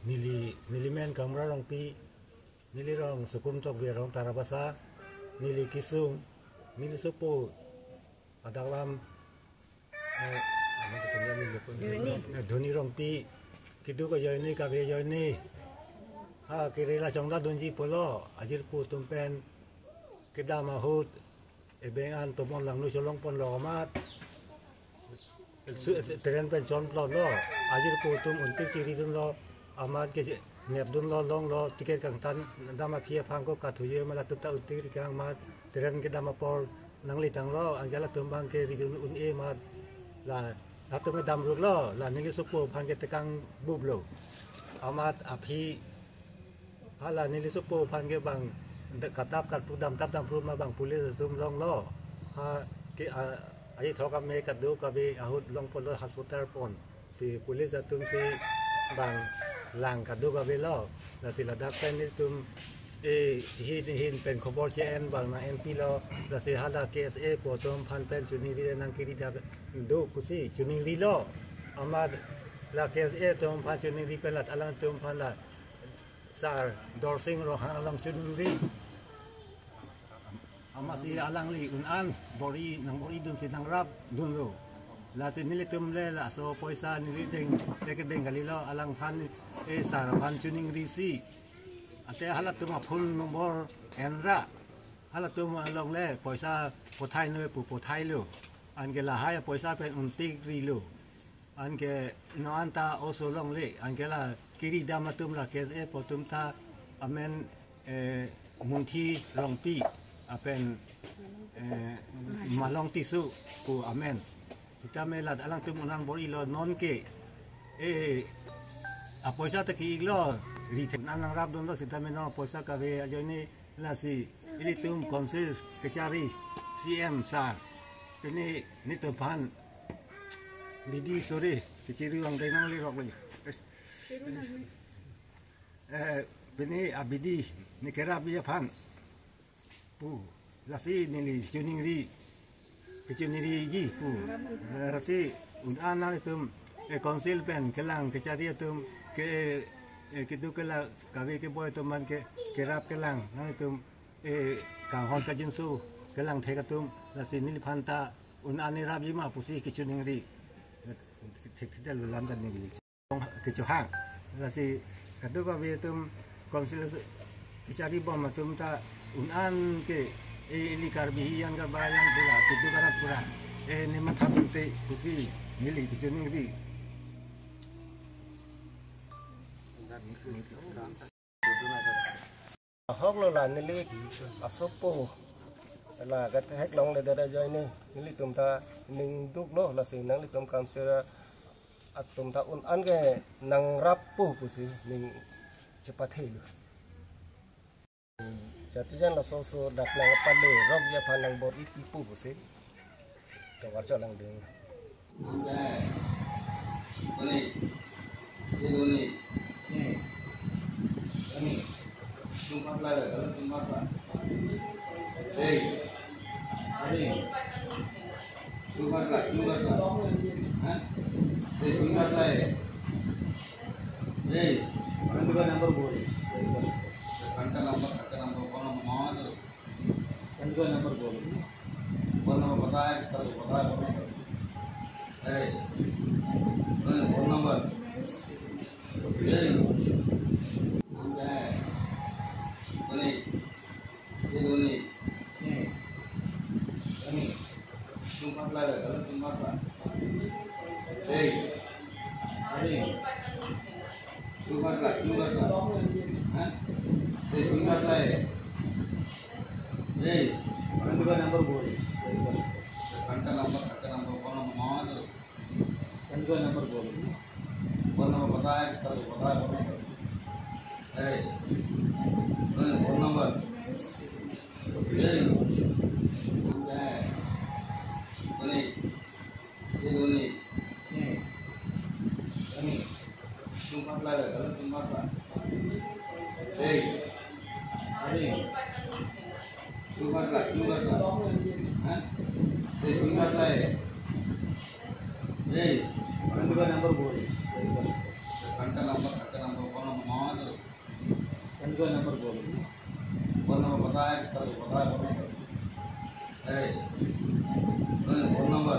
nili men kamera rong pi nili rong sukum tok bi rong tarabasa nili kisung nili supu adalam dhoni rong pi kidu ko joini ka be joini ha kirela chongda dunji polo ajir pu tumpen kida mahut ebengan tomon lang nu cholong pon lomat tren pen chon lo ajir pu tum untik ciri dun lo amat ke nep dun lo long lo tiket kang tan dama phia phang ko ka thuye mala tuta untik kang mat tren ke dama por nang li tang lo anjala tumbang ke ri dun un e mat la atum ke dam ruk lo la ningi supu phang ke tekang bub lo amat api hala nili supu phang ke bang katap kat pudam tap dam pru ma bang pulis tum long lo ha ke ai thoka me kat do ka be ahut long pon lo hospital pon si pulis tum si bang lang kat do ka be lo la si la dak pen ni tum hinเป็นขบวนเจนบางนาNP lo la si hala KSA po tum phan pen chuni ri nang kiri da do kusi chuni ri lo amad la KSA tum phan chuni ri pen la alang tum phan la sar dorsing ro ha alang chuni ri amasi alang li unan bori nang bori dun si nang rap dun lo la ti nili tum le la so poisa ni ri ding ke ding gali lo alang phan sar phan chuni ri si ate halat tuma phun nombor enra halat tuma long le poisa pothai noi pu pothai lu an ke la hai poisa pen untik ri lu an ke no anta oso long le an ke la kiri dama tum la ke e potum ta amen munthi rong pi apen malong tisu ku amen kita me la alang tum unang bori lo non ke a poisa ta ki lo Riten anang rap dun lo si tamen no poisa ka be ajo ni la si ili tum konsil kecari CM sar ini ni tempan bidi sore keciri wang denang li rok li bini abidi ni kerap dia pan pu la si ni li tuning ri kecuni ri ji pu la si un anang tum konsil pen kelang kecari tum ke kitu kala kawe ke boy teman ke kerap kelang nang itu kang hon ka jinsu kelang the katum la sini phanta un ani rab yima pusi kichu ningri thik thik lu lam dan ni kichu hang la si kadu ka be tum konsil kichari bom tum ta un an ke ili karbi yang ga bayang pura kitu karat pura ni matha te pusi mili kichu ningri hok lo là nili asopo là cái hek long le da joy ni nili tum ta ning duk lo la si nang li tum kam sera atum ta un an ge nang rap pu si ning cepat helu jadi jan la so so dak nang pale rok ya phanang bor ipi pu si to war cha lang ding ini Tumpah lada, kalau tumpah apa? Tumpah lah. Hah? Tumpah saya. Orang juga nomor boleh. Kanta nomor kono mau tu. Kan juga nomor boleh. Kono pata hai, satu pata hai. Kono nomor. Tumpah lada, kalau tumpah apa? Tumpah lah. Hah? Tumpah saya. Orang juga nomor boleh. Kanta nomor kono mau tu. Kan juga nomor boleh. Kono pata hai, satu pata hai. Kono nomor. Tumpah lada, kalau tumpah apa? Tumpah lah. Hah? Tumpah saya. Orang juga nomor boleh. Kanta nomor kono individual number बोलो, phone number बताया किस तरह बताया phone number, अरे phone number